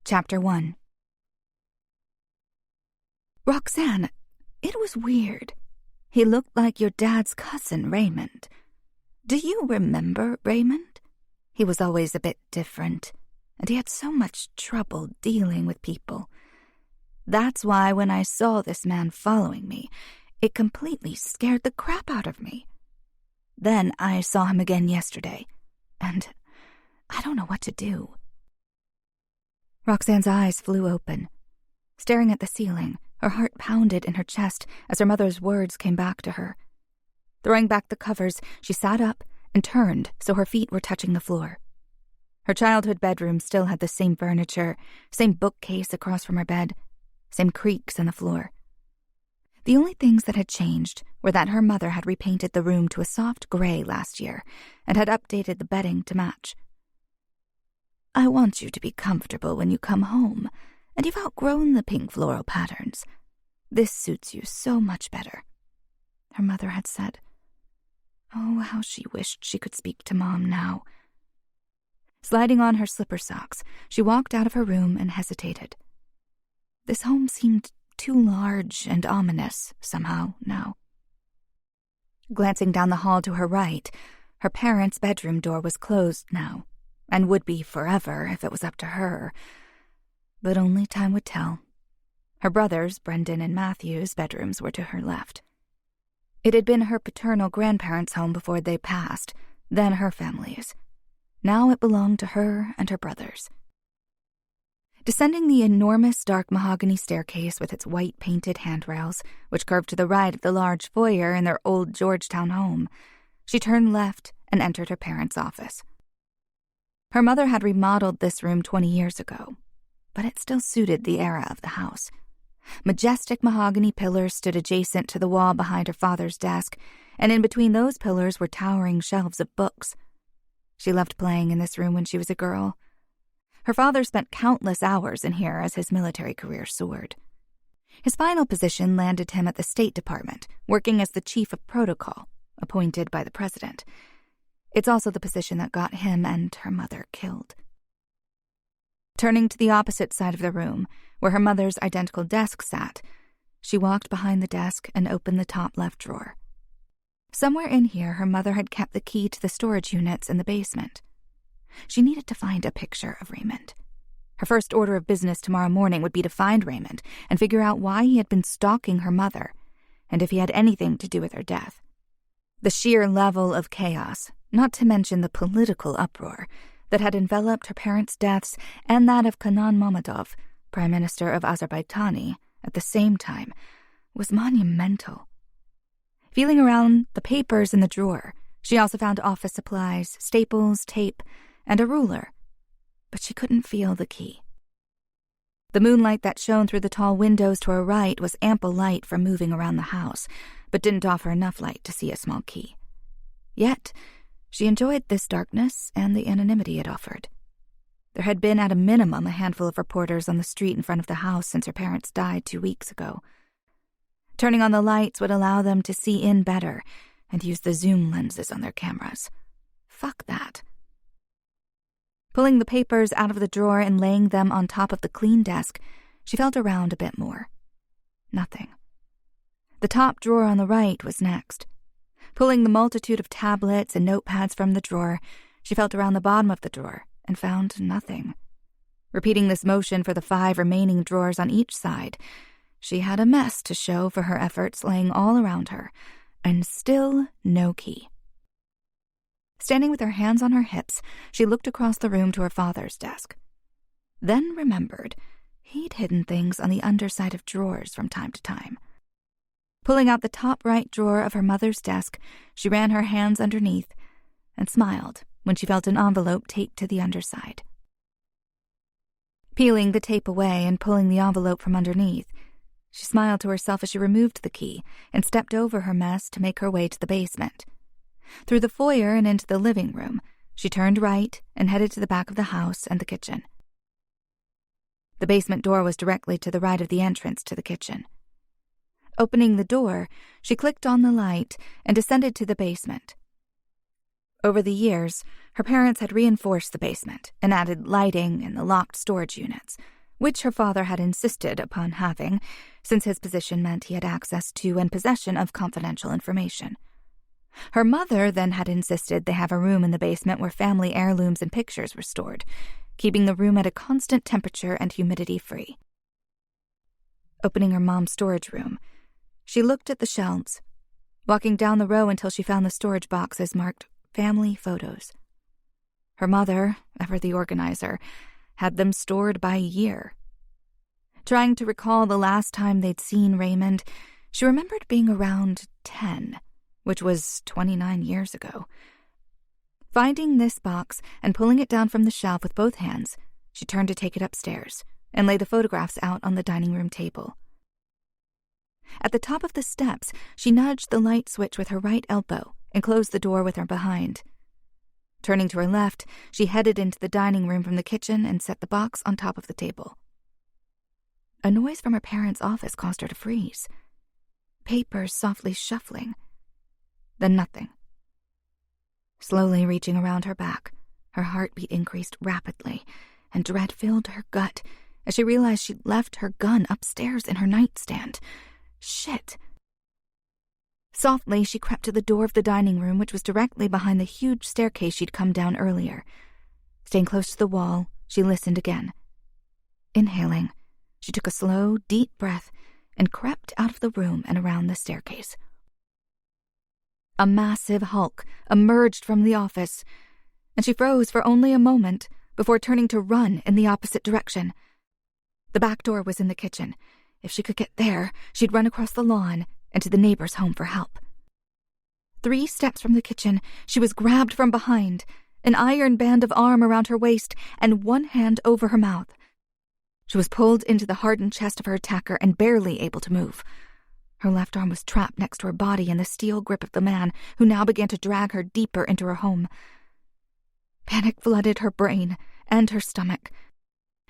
Chapter 1. Roxanne, it was weird. He looked like your dad's cousin, Raymond. Do you remember Raymond? He was always a bit different, and he had so much trouble dealing with people. That's why when I saw this man following me, it completely scared the crap out of me. Then I saw him again yesterday, and I don't know what to do. Roxanne's eyes flew open. Staring at the ceiling, her heart pounded in her chest as her mother's words came back to her. Throwing back the covers, she sat up and turned so her feet were touching the floor. Her childhood bedroom still had the same furniture, same bookcase across from her bed, same creaks in the floor. The only things that had changed were that her mother had repainted the room to a soft gray last year and had updated the bedding to match. I want you to be comfortable when you come home, and you've outgrown the pink floral patterns. This suits you so much better, her mother had said. Oh, how she wished she could speak to Mom now. Sliding on her slipper socks, she walked out of her room and hesitated. This home seemed too large and ominous somehow now. Glancing down the hall to her right, her parents' bedroom door was closed now, and would be forever if it was up to her. But only time would tell. Her brothers, Brendan and Matthew's bedrooms were to her left. It had been her paternal grandparents' home before they passed, then her family's. Now it belonged to her and her brothers. Descending the enormous dark mahogany staircase with its white painted handrails, which curved to the right of the large foyer in their old Georgetown home, she turned left and entered her parents' office. Her mother had remodeled this room 20 years ago, but it still suited the era of the house. Majestic mahogany pillars stood adjacent to the wall behind her father's desk, and in between those pillars were towering shelves of books. She loved playing in this room when she was a girl. Her father spent countless hours in here as his military career soared. His final position landed him at the State Department, working as the chief of protocol, appointed by the president. It's also the position that got him and her mother killed. Turning to the opposite side of the room, where her mother's identical desk sat, she walked behind the desk and opened the top left drawer. Somewhere in here, her mother had kept the key to the storage units in the basement. She needed to find a picture of Raymond. Her first order of business tomorrow morning would be to find Raymond and figure out why he had been stalking her mother, and if he had anything to do with her death. The sheer level of chaos, not to mention the political uproar, that had enveloped her parents' deaths and that of Kenan Mammadov, Prime Minister of Azerbaijan, at the same time, was monumental. Feeling around the papers in the drawer, she also found office supplies, staples, tape, and a ruler, but she couldn't feel the key. The moonlight that shone through the tall windows to her right was ample light for moving around the house, but didn't offer enough light to see a small key. Yet, she enjoyed this darkness and the anonymity it offered. There had been at a minimum a handful of reporters on the street in front of the house since her parents died 2 weeks ago. Turning on the lights would allow them to see in better and use the zoom lenses on their cameras. Fuck that. Pulling the papers out of the drawer and laying them on top of the clean desk, she felt around a bit more. Nothing. The top drawer on the right was next. Pulling the multitude of tablets and notepads from the drawer, she felt around the bottom of the drawer and found nothing. Repeating this motion for the 5 remaining drawers on each side, she had a mess to show for her efforts laying all around her, and still no key. Standing with her hands on her hips, she looked across the room to her father's desk. Then remembered he'd hidden things on the underside of drawers from time to time. Pulling out the top right drawer of her mother's desk, she ran her hands underneath and smiled when she felt an envelope taped to the underside. Peeling the tape away and pulling the envelope from underneath, she smiled to herself as she removed the key and stepped over her mess to make her way to the basement. Through the foyer and into the living room, she turned right and headed to the back of the house and the kitchen. The basement door was directly to the right of the entrance to the kitchen. Opening the door, she clicked on the light and descended to the basement. Over the years, her parents had reinforced the basement and added lighting and the locked storage units, which her father had insisted upon having, since his position meant he had access to and possession of confidential information. Her mother then had insisted they have a room in the basement where family heirlooms and pictures were stored, keeping the room at a constant temperature and humidity-free. Opening her mom's storage room, she looked at the shelves, walking down the row until she found the storage boxes marked family photos. Her mother, ever the organizer, had them stored by year. Trying to recall the last time they'd seen Raymond, she remembered being around 10, which was 29 years ago. Finding this box and pulling it down from the shelf with both hands, she turned to take it upstairs and lay the photographs out on the dining room table. At the top of the steps, she nudged the light switch with her right elbow and closed the door with her behind. Turning to her left, she headed into the dining room from the kitchen and set the box on top of the table. A noise from her parents' office caused her to freeze. Papers softly shuffling. Then nothing. Slowly reaching around her back, her heartbeat increased rapidly, and dread filled her gut as she realized she'd left her gun upstairs in her nightstand. Shit. Softly, she crept to the door of the dining room, which was directly behind the huge staircase she'd come down earlier. Staying close to the wall, she listened again. Inhaling, she took a slow, deep breath and crept out of the room and around the staircase. A massive hulk emerged from the office, and she froze for only a moment before turning to run in the opposite direction. The back door was in the kitchen. If she could get there, she'd run across the lawn and to the neighbor's home for help. 3 steps from the kitchen, she was grabbed from behind, an iron band of arm around her waist and one hand over her mouth. She was pulled into the hardened chest of her attacker and barely able to move. Her left arm was trapped next to her body in the steel grip of the man who now began to drag her deeper into her home. Panic flooded her brain and her stomach.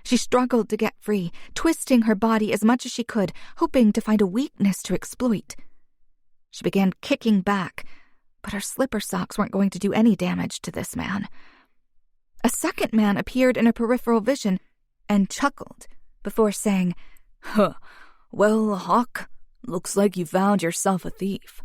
She struggled to get free, twisting her body as much as she could, hoping to find a weakness to exploit. She began kicking back, but her slipper socks weren't going to do any damage to this man. A second man appeared in her peripheral vision and chuckled before saying, Well, Hawk, looks like you found yourself a thief.